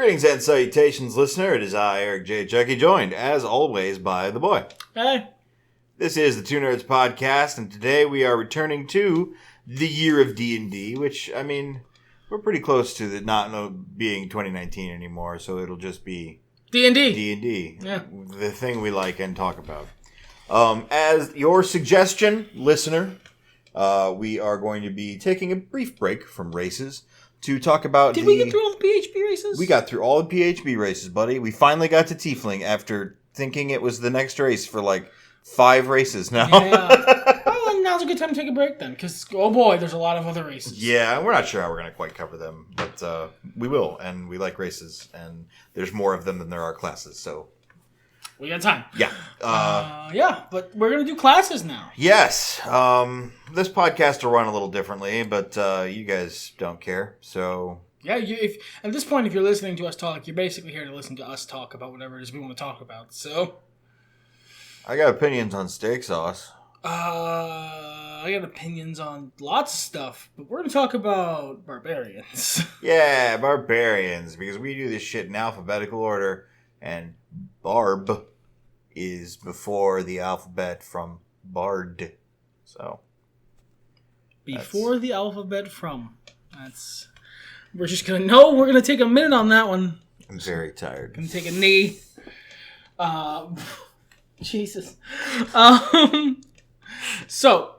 Greetings and salutations, listener. It is I, Eric J. Chucci, joined, as always, by the boy. Hey. This is the Two Nerds Podcast, and today we are returning to the Year of DnD, which, I mean, we're pretty close to the not being 2019 anymore, so it'll just be D&D. D&D. Yeah. The thing we like and talk about. As your suggestion, listener, we are going to be taking a brief break from races to talk about Did we get through all the PHP races? We got through all the PHP races, buddy. We finally got to Tiefling after thinking it was the next race for like 5 races now. Yeah. Well, now's a good time to take a break then, because, oh boy, there's a lot of other races. Yeah, we're not sure how we're going to quite cover them, but we will, and we like races, and there's more of them than there are classes, so... We got time. Yeah. Yeah, but we're going to do classes now. Yes. This podcast will run a little differently, but you guys don't care, so... Yeah, if at this point, if you're listening to us talk, you're basically here to listen to us talk about whatever it is we want to talk about, so... I got opinions on steak sauce. I got opinions on lots of stuff, but we're going to talk about barbarians. Yeah, barbarians, because we do this shit in alphabetical order, and Barb is before the alphabet from Bard. So. Before the alphabet from. That's... We're just going to... No, we're going to take a minute on that one. I'm very tired. Going to take a knee. Jesus. So,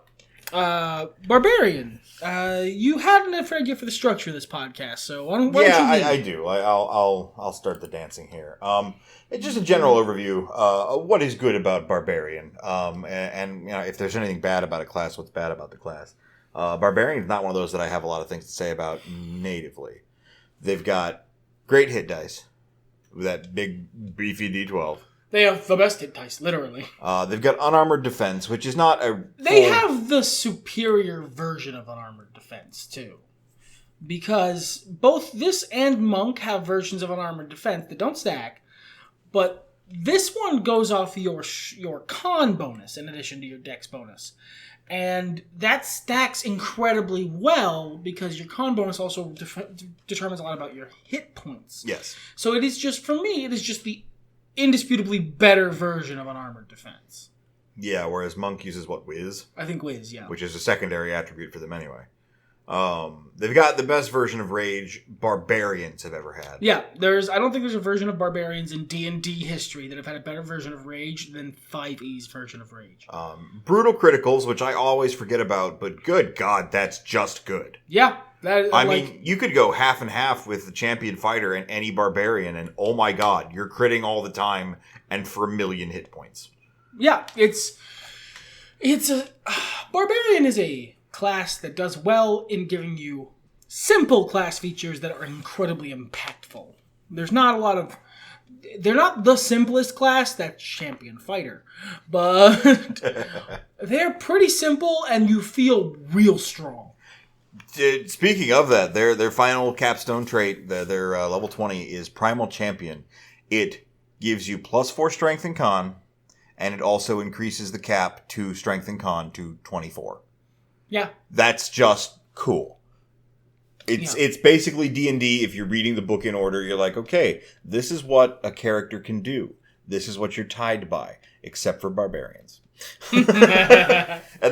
Barbarian. You had an idea for the structure of this podcast, so why don't you lead? I do. I'll start the dancing here. It's just a general overview of what is good about Barbarian, and you know, if there's anything bad about a class, what's bad about the class. Barbarian is not one of those that I have a lot of things to say about natively. They've got great hit dice with that big beefy D12. They have the best hit dice, literally. They've got unarmored defense, which is not a... They have the superior version of unarmored defense, too. Because both this and Monk have versions of unarmored defense that don't stack, but this one goes off your con bonus in addition to your dex bonus. And that stacks incredibly well because your con bonus also determines a lot about your hit points. Yes. So it is just, for me, it is just the indisputably better version of an armored defense. Yeah, whereas Monk uses what, Wiz? I think Wiz, yeah. Which is a secondary attribute for them anyway. They've got the best version of Rage Barbarians have ever had. Yeah, I don't think there's a version of Barbarians in D&D history that have had a better version of Rage than 5e's version of Rage. Brutal criticals, which I always forget about, but good God, that's just good. Yeah. I mean, you could go half and half with the champion fighter and any barbarian, and oh my God, you're critting all the time and for 1,000,000 hit points. Yeah, it's a... Barbarian is a class that does well in giving you simple class features that are incredibly impactful. There's not a lot of... They're not the simplest class, that's champion fighter, but they're pretty simple and you feel real strong. Speaking of that, their final capstone trait, their level 20, is Primal Champion. It gives you +4 strength and con, and it also increases the cap to strength and con to 24. Yeah. That's just cool. It's basically D&D. If you're reading the book in order, you're like, okay, this is what a character can do. This is what you're tied by, except for barbarians. And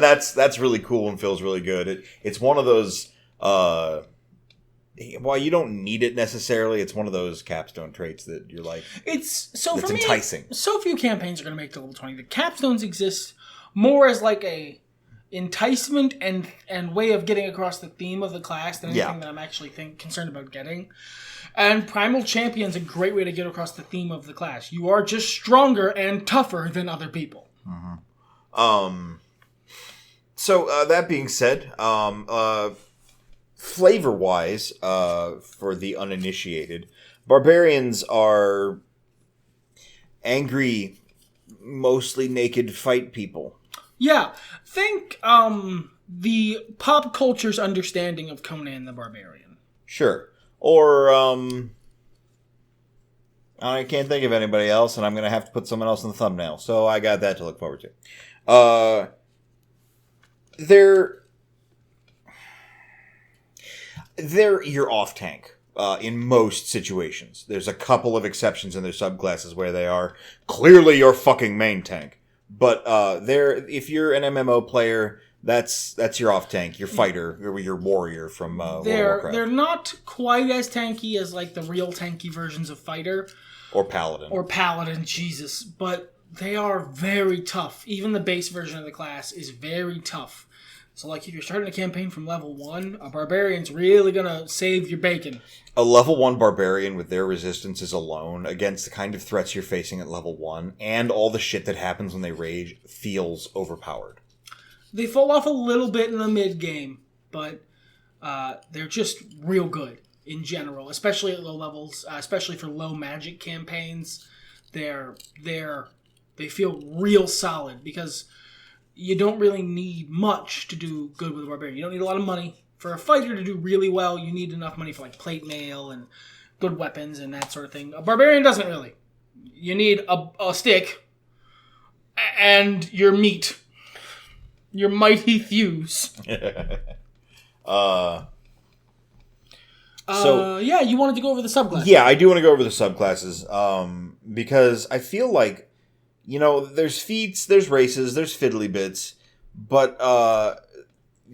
that's really cool and feels really good. It's one of those well, you don't need it necessarily. It's one of those capstone traits that you're like, it's for me enticing. So few campaigns are going to make the level 20. The capstones exist more as like a enticement and way of getting across the theme of the class than anything that I'm actually concerned about getting. And Primal Champion's a great way to get across the theme of the class. You are just stronger and tougher than other people. Mm-hmm. So that being said, flavor-wise, for the uninitiated, barbarians are angry, mostly naked fight people. Yeah. Think the pop culture's understanding of Conan the Barbarian. Sure. Or, I can't think of anybody else, and I'm going to have to put someone else in the thumbnail. So I got that to look forward to. They're your off tank. in most situations. There's a couple of exceptions in their subclasses where they are clearly your fucking main tank. But if you're an MMO player, that's your off tank, your fighter, or your warrior from World of Warcraft. They're not quite as tanky as like the real tanky versions of fighter or paladin. Jesus, but they are very tough. Even the base version of the class is very tough. So, like, if you're starting a campaign from level 1, a barbarian's really gonna save your bacon. A level 1 barbarian with their resistances alone against the kind of threats you're facing at level 1 and all the shit that happens when they rage feels overpowered. They fall off a little bit in the mid-game, but they're just real good in general, especially at low levels, especially for low magic campaigns. They feel real solid because you don't really need much to do good with a barbarian. You don't need a lot of money. For a fighter to do really well, you need enough money for like plate mail and good weapons and that sort of thing. A barbarian doesn't really. You need a stick and your meat. Your mighty thews. Yeah, you wanted to go over the subclasses. Yeah, I do want to go over the subclasses because I feel like, there's feats, there's races, there's fiddly bits, but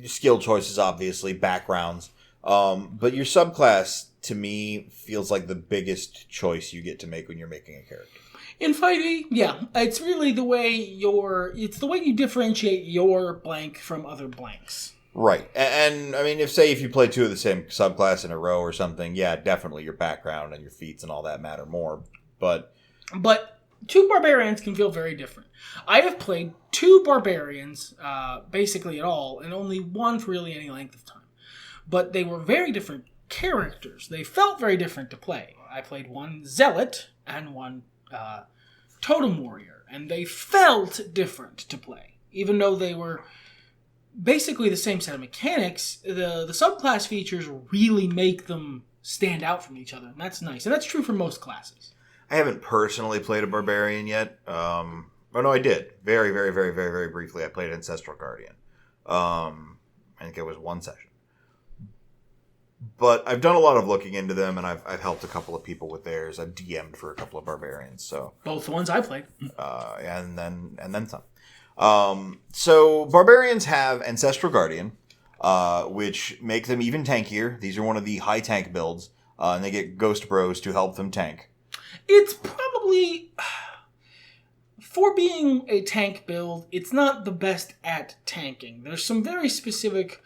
skill choices, obviously, backgrounds. But your subclass, to me, feels like the biggest choice you get to make when you're making a character. In 5e, yeah. It's really the way you differentiate your blank from other blanks. Right. And I mean, if you play two of the same subclass in a row or something, yeah, definitely your background and your feats and all that matter more. But two barbarians can feel very different. I have played two barbarians, basically at all, and only one for really any length of time. But they were very different characters. They felt very different to play. I played one zealot and one totem warrior, and they felt different to play. Even though they were basically the same set of mechanics, the subclass features really make them stand out from each other, and that's nice. And that's true for most classes. I haven't personally played a barbarian yet. Oh no, I did. Very, very, very, very, very briefly. I played Ancestral Guardian. I think it was one session. But I've done a lot of looking into them, and I've helped a couple of people with theirs. I've DM'd for a couple of barbarians, so both the ones I played, and then some. So barbarians have Ancestral Guardian, which make them even tankier. These are one of the high tank builds, and they get Ghost Bros to help them tank. It's probably, for being a tank build, it's not the best at tanking. There's some very specific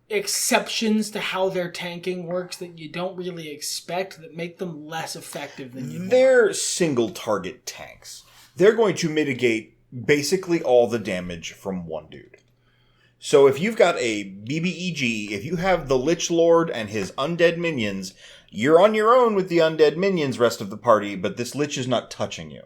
exceptions to how their tanking works that you don't really expect that make them less effective than you want. They're single target tanks. They're going to mitigate basically all the damage from one dude. So if you've got a BBEG, if you have the Lich Lord and his undead minions, you're on your own with the undead minions rest of the party, but this Lich is not touching you.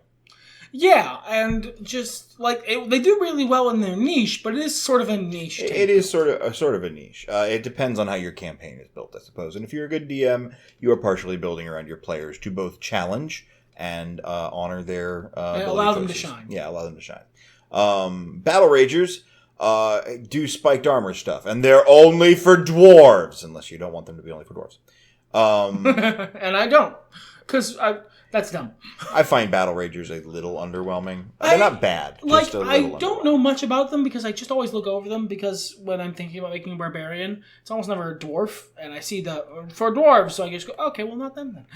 Yeah, and just like they do really well in their niche, but it is sort of a niche. It is sort of a niche. It depends on how your campaign is built, I suppose. And if you're a good DM, you are partially building around your players to both challenge and honor their and allow them to shine. Yeah, allow them to shine. Battle Ragers do spiked armor stuff, and they're only for dwarves, unless you don't want them to be only for dwarves. And I don't, because that's dumb. I find Battle Ragers a little underwhelming. They're not bad. Just I don't know much about them because I just always look over them because when I'm thinking about making a barbarian, it's almost never a dwarf, and I see for dwarves, so I just go, okay, well, not them then.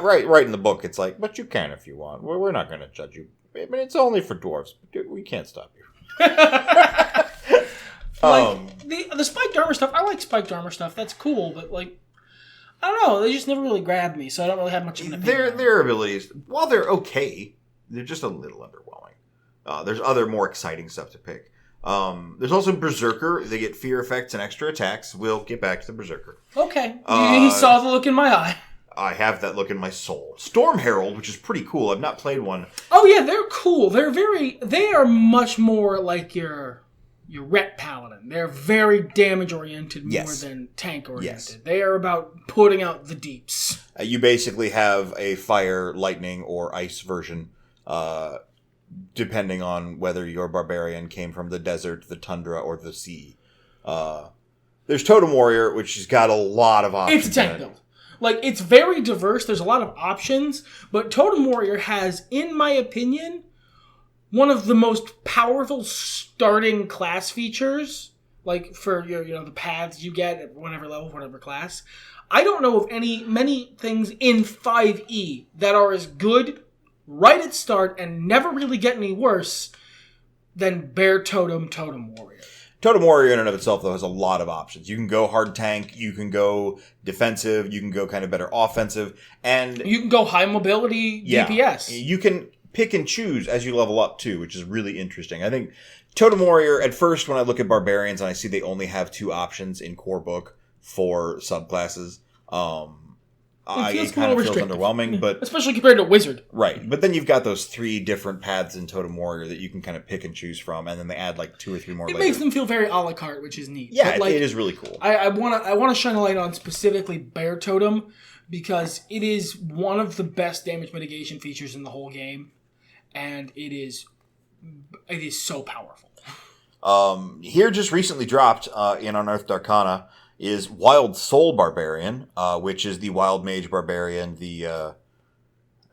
Right in the book, it's like, but you can if you want. We're not going to judge you. I mean, it's only for dwarves. We can't stop you. The spiked armor stuff, I like spiked armor stuff. That's cool, but I don't know. They just never really grabbed me, so I don't really have much of an opinion. Their abilities, while they're okay, they're just a little underwhelming. There's other more exciting stuff to pick. There's also Berserker. They get fear effects and extra attacks. We'll get back to the Berserker. Okay. You saw the look in my eye. I have that look in my soul. Storm Herald, which is pretty cool. I've not played one. Oh yeah, they're cool. They are much more like your Ret Paladin. They're very damage-oriented more than tank-oriented. Yes. They are about putting out the deeps. You basically have a fire, lightning, or ice version, depending on whether your barbarian came from the desert, the tundra, or the sea. There's Totem Warrior, which has got a lot of options. It's a tank build. Like, it's very diverse. There's a lot of options. But Totem Warrior has, in my opinion, one of the most powerful starting class features. Like, for your, the paths you get at whatever level, whatever class. I don't know of many things in 5e that are as good right at start and never really get any worse than Bear Totem Warrior. Totem Warrior in and of itself, though, has a lot of options. You can go hard tank, you can go defensive, you can go kind of better offensive, and... You can go high mobility DPS. You can pick and choose as you level up, too, which is really interesting. I think Totem Warrior, at first, when I look at Barbarians and I see they only have 2 options in core book for subclasses, it kind of feels underwhelming, but... Especially compared to Wizard. Right. But then you've got those 3 different paths in Totem Warrior that you can kind of pick and choose from, and then they add like 2 or 3 more later. It makes them feel very a la carte, which is neat. Yeah, it is really cool. I want to shine a light on specifically Bear Totem, because it is one of the best damage mitigation features in the whole game, and it is so powerful. Here just recently dropped in Unearthed Arcana is Wild Soul Barbarian, which is the Wild Mage Barbarian. There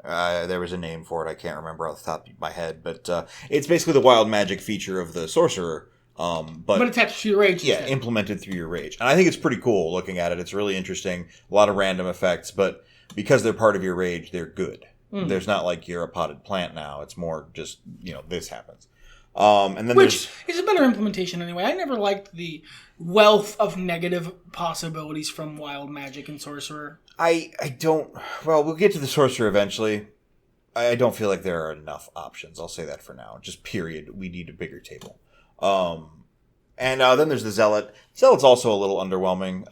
was a name for it, I can't remember off the top of my head, but it's basically the wild magic feature of the sorcerer. But attached to your rage. Yeah, implemented through your rage. And I think it's pretty cool looking at it. It's really interesting. A lot of random effects, but because they're part of your rage, they're good. There's not like you're a potted plant now. It's more just, this happens. And then Which is a better implementation anyway. I never liked the wealth of negative possibilities from Wild Magic and Sorcerer. I don't... Well, we'll get to the Sorcerer eventually. I don't feel like there are enough options. I'll say that for now. Just period. We need a bigger table. And then there's the Zealot. Zealot's also a little underwhelming.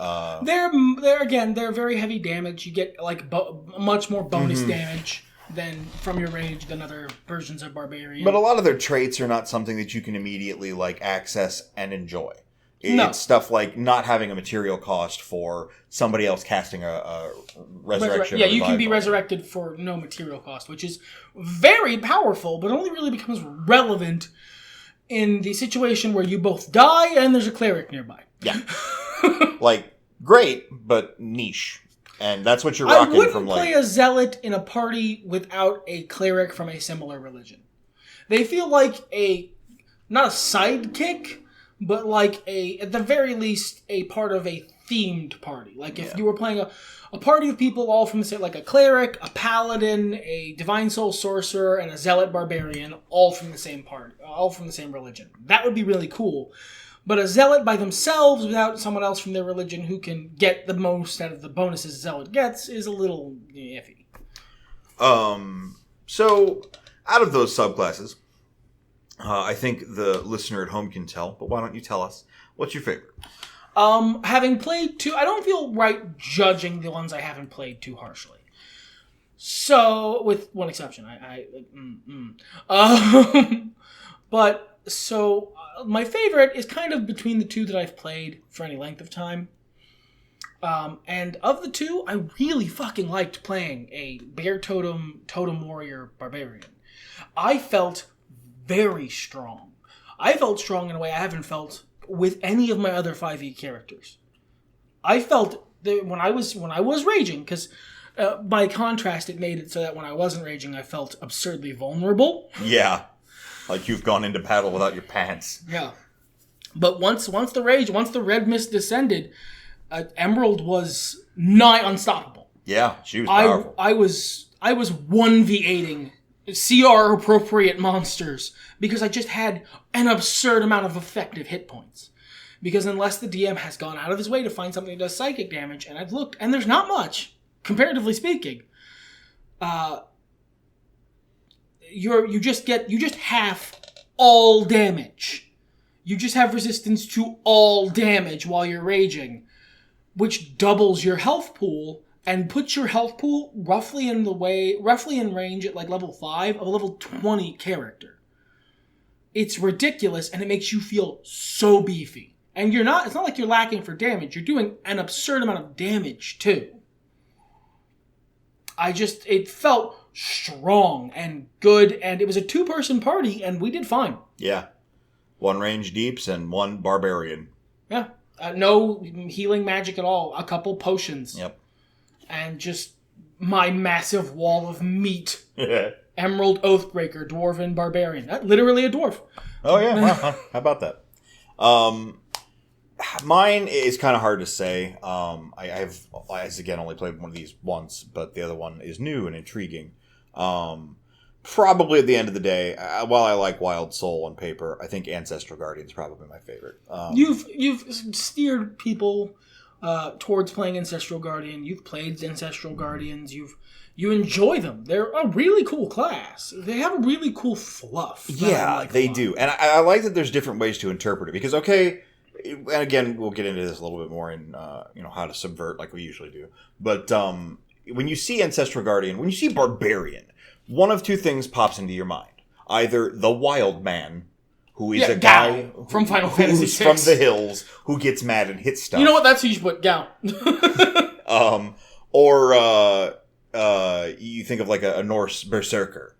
They're very heavy damage. You get like much more bonus damage than from your rage than other versions of Barbarian. But a lot of their traits are not something that you can immediately like access and enjoy. It's stuff like not having a material cost for somebody else casting a resurrection. Yeah, you can be resurrected for no material cost, which is very powerful, but only really becomes relevant in the situation where you both die and there's a cleric nearby. Yeah. Great, but niche. And that's what you're rocking from, I wouldn't play a zealot in a party without a cleric from a similar religion. They feel like not a sidekick, but like at the very least, a part of a themed party. Like if you were playing a party of people all from, say, like a cleric, a paladin, a divine soul sorcerer, and a zealot barbarian, all from the same party, all from the same religion. That would be really cool. But a zealot by themselves, without someone else from their religion who can get the most out of the bonuses a zealot gets, is a little iffy. So, out of those subclasses, I think the listener at home can tell, but why don't you tell us? What's your favorite? Having played 2, I don't feel right judging the ones I haven't played too harshly. So, with one exception, my favorite is kind of between the 2 that I've played for any length of time. And of the 2, I really fucking liked playing a Bear Totem Warrior Barbarian. I felt very strong. I felt strong in a way I haven't felt with any of my other 5e characters. I felt that when I was raging, because by contrast, it made it so that when I wasn't raging, I felt absurdly vulnerable. Yeah. Like you've gone into battle without your pants. Yeah. But once the red mist descended, Emerald was nigh unstoppable. Yeah, she was powerful. I was 1v8ing CR appropriate monsters because I just had an absurd amount of effective hit points. Because unless the DM has gone out of his way to find something that does psychic damage, and I've looked, and there's not much, comparatively speaking, you just half all damage. You just have resistance to all damage while you're raging, which doubles your health pool and puts your health pool roughly in range at like level 5 of a level 20 character. It's ridiculous, and it makes you feel so beefy. And it's not like you're lacking for damage. You're doing an absurd amount of damage too. It felt strong and good, and it was a 2-person party, and we did fine. Yeah. 1 range deeps and 1 barbarian. Yeah. No healing magic at all. A couple potions. Yep. and just my massive wall of meat. Emerald Oathbreaker, Dwarven Barbarian. Literally a dwarf. Oh, yeah. Wow. How about that? Mine is kind of hard to say. I've again, only played one of these once, but the other one is new and intriguing. Probably at the end of the day, while I like Wild Soul on paper, I think Ancestral Guardian is probably my favorite. You've steered people towards playing Ancestral Guardian. You've played Ancestral Guardians. You enjoy them. They're a really cool class. They have a really cool fluff. Yeah, they do. And I like that there's different ways to interpret it. Because, okay, and again, we'll get into this a little bit more in how to subvert like we usually do. But when you see Ancestral Guardian, when you see Barbarian, one of two things pops into your mind. Either the wild man, who is a guy from Final Fantasy VI. From the hills, who gets mad and hits stuff. You know what? That's who you should put, Gao. Or you think of like a Norse berserker,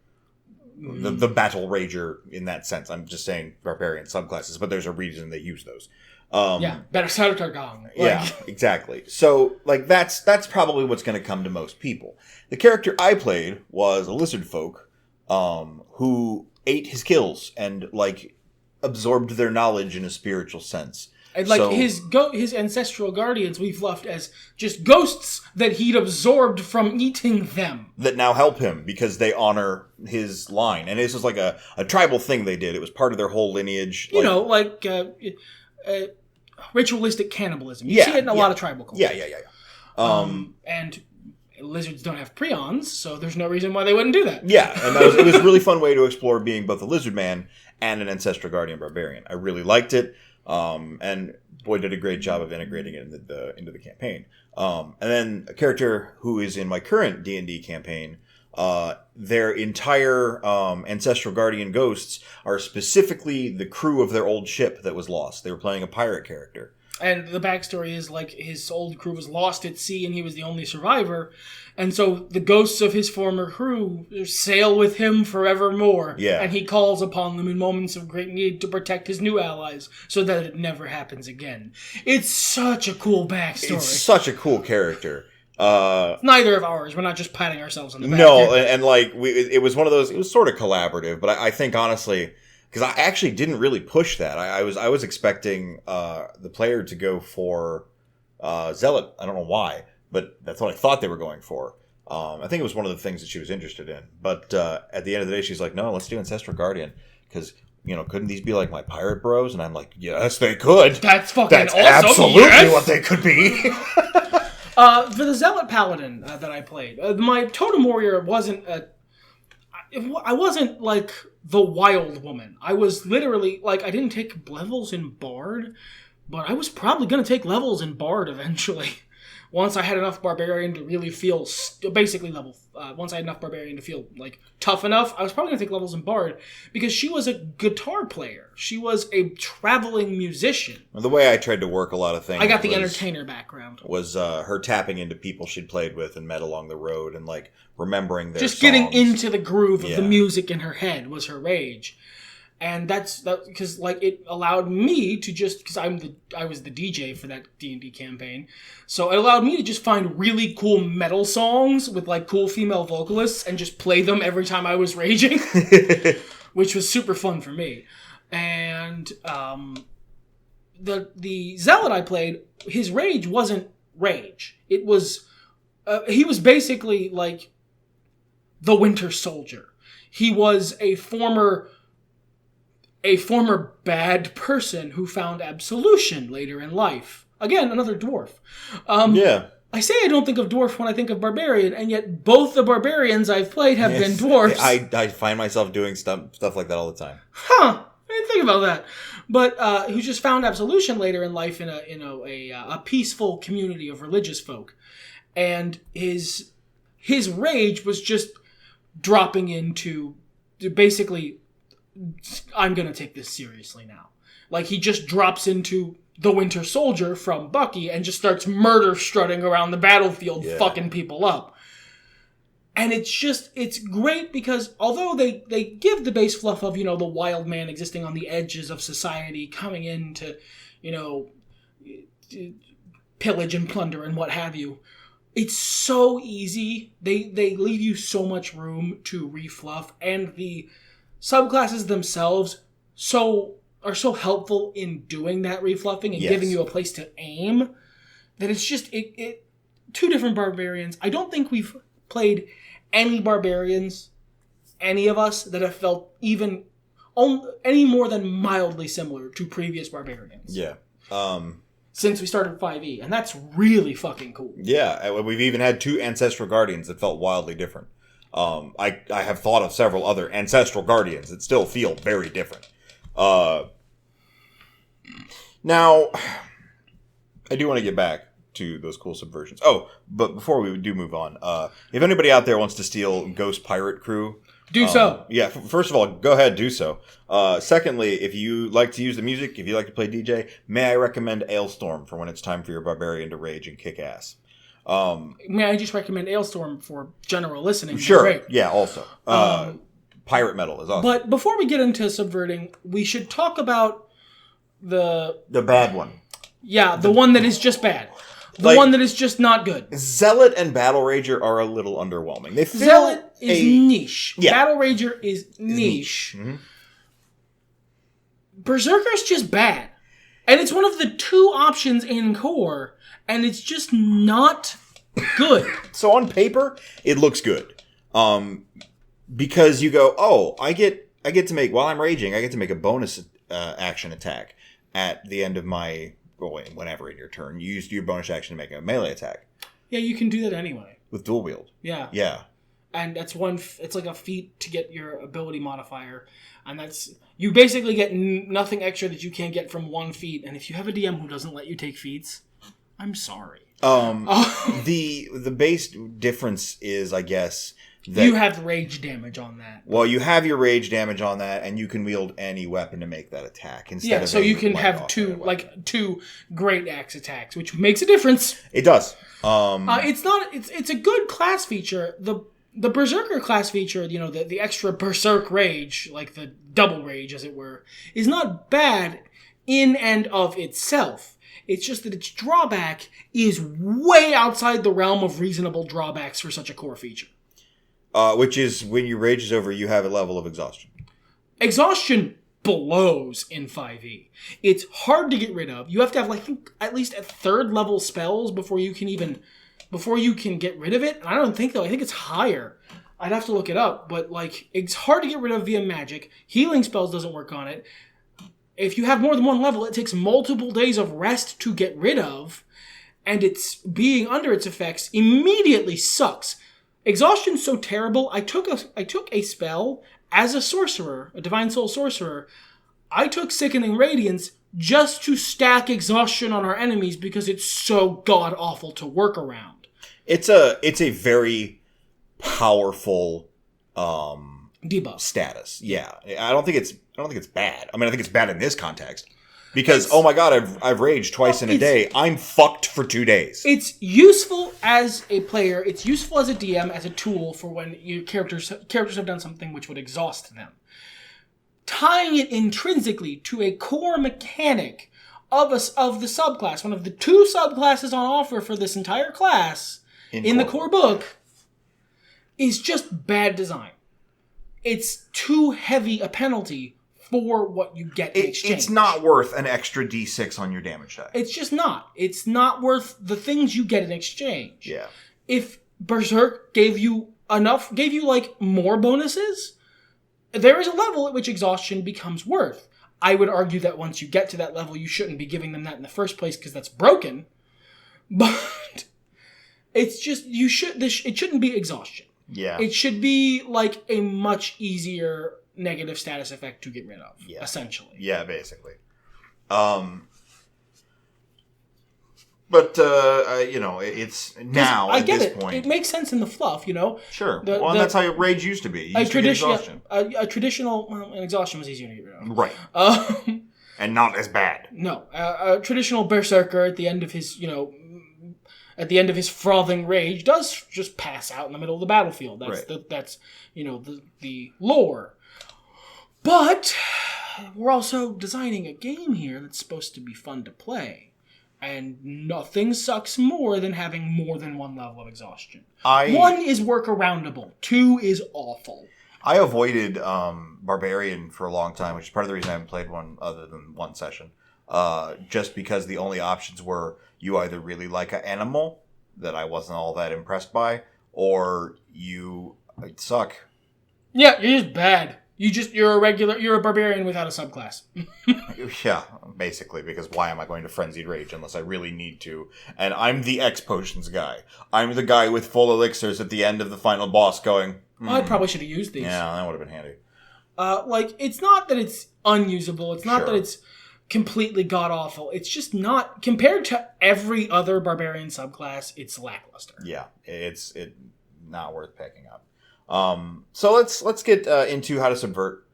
the battle rager in that sense. I'm just saying barbarian subclasses, but there's a reason they use those. Berserkergang. Yeah, exactly. So like that's probably what's going to come to most people. The character I played was a lizard folk who ate his kills and like absorbed their knowledge in a spiritual sense. And like his ancestral guardians we've left as just ghosts that he'd absorbed from eating them. That now help him because they honor his line. And this was like a tribal thing they did. It was part of their whole lineage. Ritualistic cannibalism. You see it in a lot of tribal cultures. Yeah. And lizards don't have prions, so there's no reason why they wouldn't do that. Yeah, and it was a really fun way to explore being both a lizard man and an ancestral guardian barbarian. I really liked it. And Boy did a great job of integrating it into the campaign. And then a character who is in my current D&D campaign, their entire ancestral guardian ghosts are specifically the crew of their old ship that was lost. They were playing a pirate character. And the backstory is like his old crew was lost at sea and he was the only survivor. And so the ghosts of his former crew sail with him forevermore. Yeah. And he calls upon them in moments of great need to protect his new allies so that it never happens again. It's such a cool backstory. It's such a cool character. Neither of ours. We're not just patting ourselves on the back. No, and like it was one of those. It was sort of collaborative, but I think honestly, because I actually didn't really push that. I was expecting the player to go for Zealot. I don't know why, but that's what I thought they were going for. I think it was one of the things that she was interested in. But at the end of the day, she's like, "No, let's do Ancestral Guardian because." Couldn't these be like my pirate bros? And I'm like, yes, they could. That's fucking awesome. Absolutely what they could be. For the Zealot Paladin that I played, my Totem Warrior wasn't I wasn't like the wild woman. I was literally like, I didn't take levels in Bard, but I was probably going to take levels in Bard eventually. Once I had enough Barbarian to really feel, once I had enough Barbarian to feel, like, tough enough, I was probably going to take levels in Bard, because she was a guitar player. She was a traveling musician. Well, the way I tried to work a lot of things... I got the entertainer background. Was her tapping into people she'd played with and met along the road, and, like, remembering their just songs. Getting into the groove of the music in her head was her rage. And that's because like it allowed me to just because I was the DJ for that D&D campaign, so it allowed me to just find really cool metal songs with like cool female vocalists and just play them every time I was raging, which was super fun for me. And the Zealot I played, his rage wasn't rage. It was he was basically like the Winter Soldier. He was a former bad person who found absolution later in life. Again, another dwarf. I say I don't think of dwarf when I think of barbarian, and yet both the barbarians I've played have been dwarfs. I find myself doing stuff like that all the time. Huh. I didn't think about that. But who just found absolution later in life in a peaceful community of religious folk. And his rage was just dropping into basically... I'm going to take this seriously now. Like, he just drops into the Winter Soldier from Bucky and just starts murder strutting around the battlefield, fucking people up. And it's great because although they give the base fluff of, the wild man existing on the edges of society, coming in to, pillage and plunder and what have you, It's so easy. They leave you so much room to refluff, and the subclasses themselves are so helpful in doing that refluffing and giving you a place to aim that it's just it two different barbarians. I don't think we've played any barbarians, any of us, that have felt even any more than mildly similar to previous barbarians. Yeah. Since we started 5e, and that's really fucking cool. Yeah, we've even had 2 Ancestral Guardians that felt wildly different. I have thought of several other Ancestral Guardians that still feel very different. Now, I do want to get back to those cool subversions. Oh, but before we do move on, if anybody out there wants to steal Ghost Pirate Crew, do so. Yeah, first of all, go ahead, do so. Secondly, if you like to use the music, if you like to play DJ, may I recommend Ailstorm for when it's time for your barbarian to rage and kick ass. May I just recommend Ailstorm for general listening? Sure. Great. Yeah, also. Pirate Metal is awesome. But before we get into subverting, we should talk about the bad one. Yeah, the one that is just bad. The one that is just not good. Zealot and Battle Rager are a little underwhelming. Zealot is niche. Yeah. Battle Rager is niche. Mm-hmm. Berserker's just bad. And it's one of the 2 options in core, and it's just not good. So on paper, it looks good. Because you go, oh, I get to make, while I'm raging, I get to make a bonus action attack at the end of my... whenever in your turn, you use your bonus action to make a melee attack. Yeah, you can do that anyway. With dual wield. Yeah. Yeah. And that's it's like a feat to get your ability modifier. And you basically get nothing extra that you can't get from one feat. And if you have a DM who doesn't let you take feats, I'm sorry. The base difference is, I guess... you have rage damage on that. Well, you have your rage damage on that, and you can wield any weapon to make that attack instead of... so you can have two great axe attacks, which makes a difference. It does. It's a good class feature. The Berserker class feature, the extra Berserk rage, like the double rage, as it were, is not bad in and of itself. It's just that its drawback is way outside the realm of reasonable drawbacks for such a core feature. Which is, when your rage is over, you have a level of exhaustion. Exhaustion blows in 5e. It's hard to get rid of. You have to have, I think, at least a 3rd level spells before you can get rid of it. And I don't think, though. I think it's higher. I'd have to look it up. But, it's hard to get rid of via magic. Healing spells doesn't work on it. If you have more than one level, it takes multiple days of rest to get rid of. And it's being under its effects immediately sucks. Exhaustion's so terrible. I took a spell as a sorcerer, a Divine Soul sorcerer. I took Sickening Radiance just to stack exhaustion on our enemies because it's so god awful to work around. It's a very powerful debuff status. Yeah, I don't think it's bad. I mean, I think it's bad in this context. Because, oh my god, I've raged twice in a day. I'm fucked for 2 days. It's useful as a player. It's useful as a DM, as a tool for when your characters have done something which would exhaust them. Tying it intrinsically to a core mechanic of the subclass, one of the 2 subclasses on offer for this entire class in the core book, is just bad design. It's too heavy a penalty for what you get in exchange. It's not worth an extra D6 on your damage die. It's just not. It's not worth the things you get in exchange. Yeah. If Berserk gave you more bonuses, there is a level at which exhaustion becomes worth. I would argue that once you get to that level, you shouldn't be giving them that in the first place because that's broken. But it's just, it shouldn't be exhaustion. Yeah. It should be a much easier negative status effect to get rid of, essentially. Yeah, basically. But, it's now, I at get this it. point. It makes sense in the fluff, Sure. And that's how rage used to be. You used to get exhaustion. A traditional... Well, exhaustion was easier to get rid of. Right. And not as bad. No. A traditional berserker at the end of his, at the end of his frothing rage does just pass out in the middle of the battlefield. That's the lore. But we're also designing a game here that's supposed to be fun to play. And nothing sucks more than having more than one level of exhaustion. 1 is workaroundable. 2 is awful. I avoided Barbarian for a long time, which is part of the reason I haven't played one other than one session. Just because the only options were you either really like an animal that I wasn't all that impressed by, or you suck. Yeah, you're just bad. You're a barbarian without a subclass. Yeah, basically, because why am I going to Frenzied Rage unless I really need to? And I'm the X potions guy. I'm the guy with full elixirs at the end of the final boss going, I probably should have used these. Yeah, that would have been handy. It's not that it's unusable. It's not that it's completely god-awful. It's just not, compared to every other barbarian subclass, it's lackluster. Yeah, it's not worth picking up. So let's get into how to subvert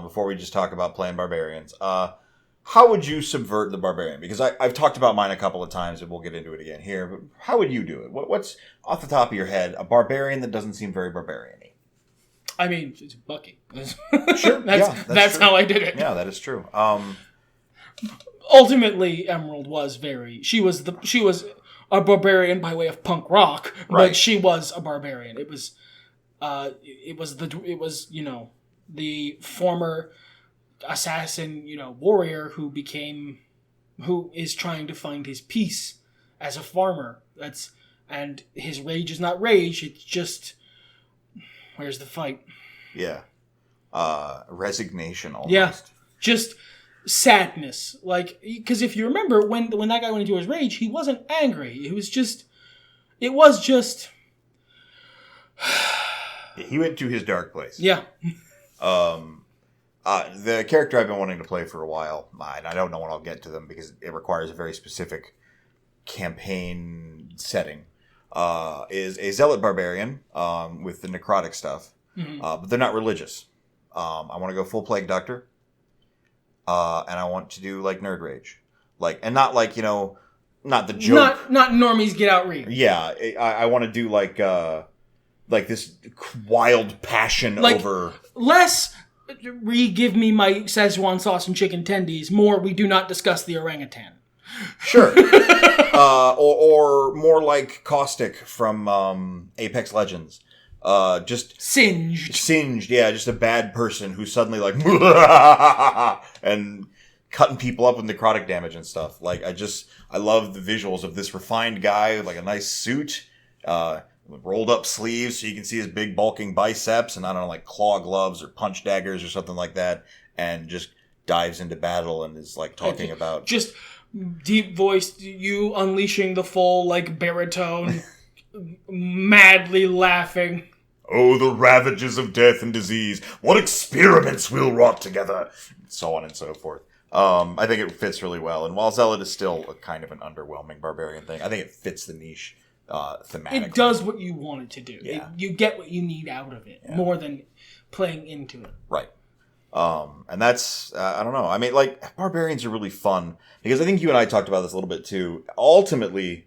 before we just talk about playing barbarians. How would you subvert the barbarian? Because I've talked about mine a couple of times, and we'll get into it again here. But how would you do it? What's off the top of your head a barbarian that doesn't seem very barbarian-y? I mean, it's Bucky. Sure, that's how I did it. Yeah, that is true. Ultimately, Emerald was she was a barbarian by way of punk rock, but she was a barbarian. It was the former assassin, warrior who is trying to find his peace as a farmer. And his rage is not rage, it's just, where's the fight? Yeah. Resignation almost. Yeah. Just sadness. Because if you remember, when that guy went into his rage, he wasn't angry. It was just he went to his dark place. Yeah. The character I've been wanting to play for a while, and I don't know when I'll get to them because it requires a very specific campaign setting, is a Zealot Barbarian with the necrotic stuff. Mm-hmm. But they're not religious. I want to go full Plague Doctor. And I want to do Nerd Rage. And not not the joke. Not normies get out read. Yeah, I want to do this wild passion over... Less, give me my Szechuan sauce and chicken tendies. More, we do not discuss the orangutan. Sure. or more like Caustic from Apex Legends. Just Singed, yeah, just a bad person who's suddenly and cutting people up with necrotic damage and stuff. I love the visuals of this refined guy with a nice suit, rolled up sleeves so you can see his big bulking biceps, and I don't know, claw gloves or punch daggers or something like that, and just dives into battle and is talking about just deep voiced, you unleashing the full baritone, madly laughing. Oh, the ravages of death and disease! What experiments we'll wrought together! So on and so forth. I think it fits really well. And while Zealot is still a kind of an underwhelming barbarian thing, I think it fits the niche thematically. It does what you want it to do. Yeah. You get what you need out of it, more than playing into it. Right. And that's, I don't know. I mean, barbarians are really fun. Because I think you and I talked about this a little bit too. Ultimately...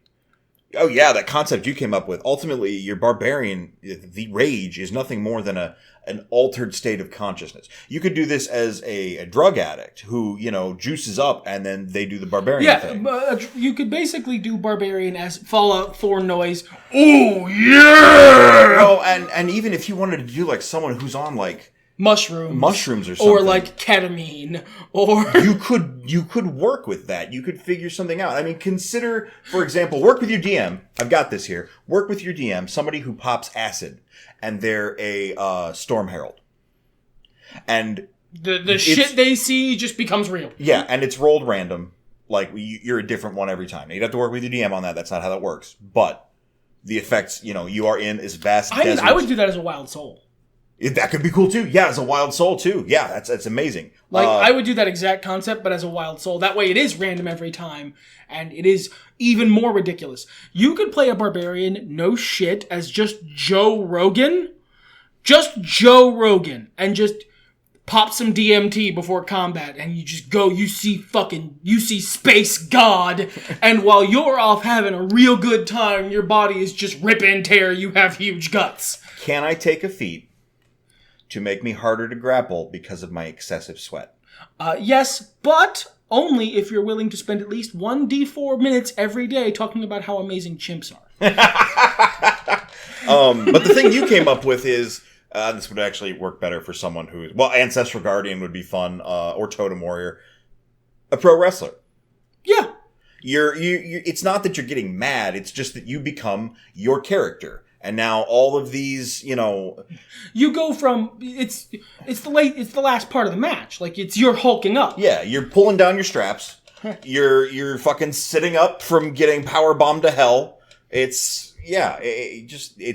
Oh yeah, that concept you came up with. Ultimately, your barbarian, the rage, is nothing more than an altered state of consciousness. You could do this as a drug addict who, juices up and then they do the barbarian thing. Yeah, you could basically do barbarian as Fallout 4 noise. Oh yeah! Oh, and even if you wanted to do someone who's on mushrooms or something, or ketamine, or you could work with that. You could figure something out. I mean, consider, for example, work with your DM. I've got this here. Work with your DM, somebody who pops acid, and they're a Storm Herald, and the shit they see just becomes real. Yeah, and it's rolled random. You're a different one every time. Now, you'd have to work with your DM on that. That's not how that works. But the effects, you are in this vast desert. I would do that as a wild soul. That could be cool too. Yeah, as a wild soul too. Yeah, that's amazing. I would do that exact concept, but as a wild soul. That way it is random every time, and it is even more ridiculous. You could play a barbarian, no shit, as just Joe Rogan. Just Joe Rogan. And just pop some DMT before combat, and you just go, you see space god, and while you're off having a real good time, your body is just rip and tear, you have huge guts. Can I take a feat to make me harder to grapple because of my excessive sweat? Yes, but only if you're willing to spend at least 1d4 minutes every day talking about how amazing chimps are. But the thing you came up with is, this would actually work better for someone who's, well, Ancestral Guardian would be fun, or Totem Warrior. A pro wrestler. Yeah. You it's not that you're getting mad, it's just that you become your character. And now all of these, you go from it's the last part of the match. Like you're hulking up. Yeah, you're pulling down your straps. You're fucking sitting up from getting power bombed to hell. It's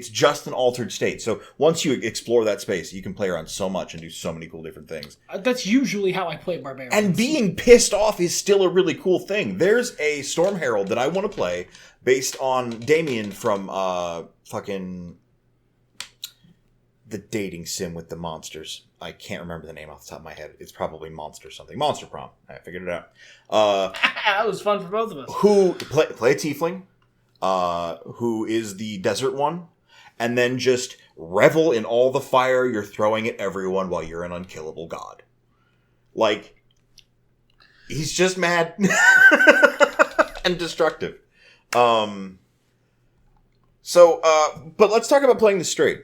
just an altered state. So once you explore that space, you can play around so much and do so many cool different things. That's usually how I play Barbarian. And being pissed off is still a really cool thing. There's a Storm Herald that I want to play based on Damien from fucking the dating sim with the monsters. I can't remember the name off the top of my head. It's probably Monster something. Monster Prom. I figured it out. That was fun for both of us. Who play a tiefling, who is the desert one, and then just revel in all the fire you're throwing at everyone while you're an unkillable god. Like, he's just mad and destructive. But let's talk about playing this straight.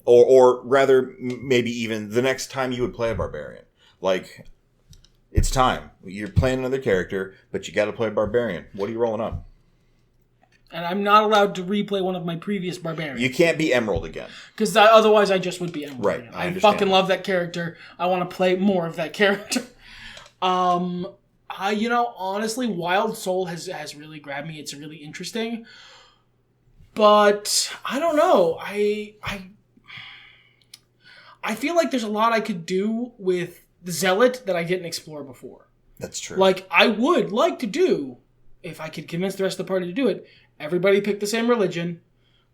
Or rather, maybe even the next time you would play a barbarian. Like, it's time. You're playing another character, but you gotta play a barbarian. What are you rolling up? And I'm not allowed to replay one of my previous barbarians. You can't be Emerald again. Because otherwise I just would be Emerald right, again. I fucking love that character. I want to play more of that character. Honestly, Wild Soul has really grabbed me. It's really interesting. But I don't know. I feel like there's a lot I could do with the Zealot that I didn't explore before. That's true. Like, I would like to do, if I could convince the rest of the party to do it, everybody pick the same religion,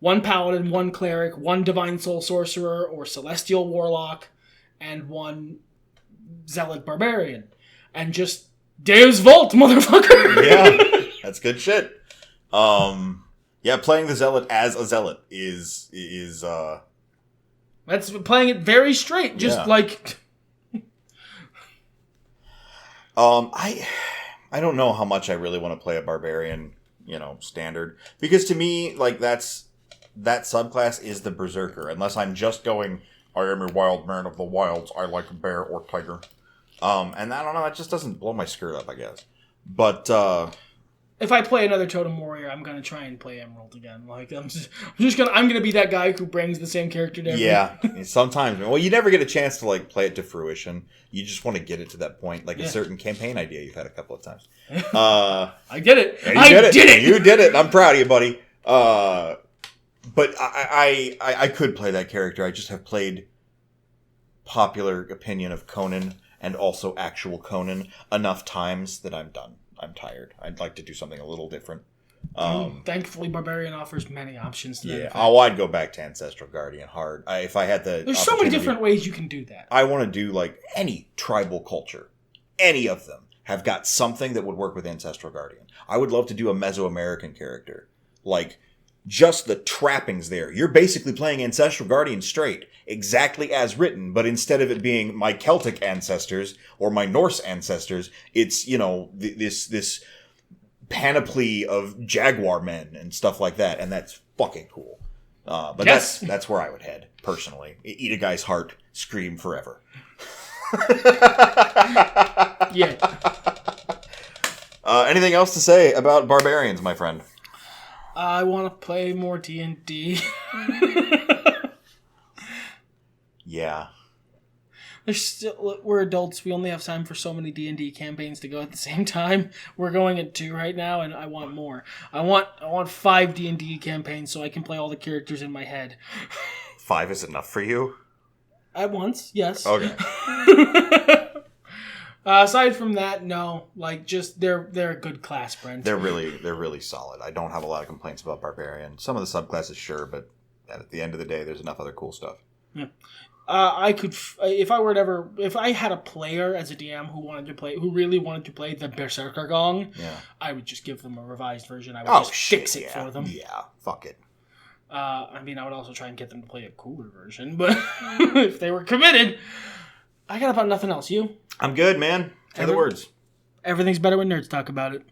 one paladin, one cleric, one divine soul sorcerer or celestial warlock, and one zealot barbarian. And just Deus Vult, motherfucker! Yeah, that's good shit. Playing the Zealot as a Zealot is That's playing it very straight, just like... I don't know how much I really want to play a barbarian, standard. Because to me, like, that subclass is the berserker. Unless I'm just going, I am a wild man of the wilds, I like a bear or tiger. And I don't know, that just doesn't blow my skirt up, I guess. But, if I play another Totem Warrior, I'm gonna try and play Emerald again. Like I'm gonna be that guy who brings the same character to every... Yeah, sometimes. Well, you never get a chance to like play it to fruition. You just want to get it to that point, like a certain campaign idea you've had a couple of times. I did it. I did it. You did it. I'm proud of you, buddy. But I could play that character. I just have played popular opinion of Conan and also actual Conan enough times that I'm done. I'm tired. I'd like to do something a little different. Thankfully, Barbarian offers many options to that. Yeah, I'd go back to Ancestral Guardian hard. If I had the There's so many different ways you can do that. I want to do, like, any tribal culture. Any of them have got something that would work with Ancestral Guardian. I would love to do a Mesoamerican character. Like, just the trappings there. You're basically playing Ancestral Guardian straight, exactly as written, but instead of it being my Celtic ancestors or my Norse ancestors, it's, this panoply of jaguar men and stuff like that, and that's fucking cool. But yes. That's where I would head, personally. Eat a guy's heart, scream forever. Yeah. Anything else to say about barbarians, my friend? I want to play more D&D. Yeah. We're adults. We only have time for so many D&D campaigns to go at the same time. We're going at 2 right now, and I want more. I want 5 D&D campaigns so I can play all the characters in my head. 5 is enough for you? At once, yes. Okay. Aside from that, no. Like, just they're a good class, Brent. They're really solid. I don't have a lot of complaints about Barbarian. Some of the subclasses, sure, but at the end of the day, there's enough other cool stuff. Yeah. I could, if I had a player as a DM who really wanted to play the Berserker Gong, I would just give them a revised version. I would fix it for them. Yeah, fuck it. I would also try and get them to play a cooler version, but if they were committed, I got about nothing else. You? I'm good, man. Say the words. Everything's better when nerds talk about it.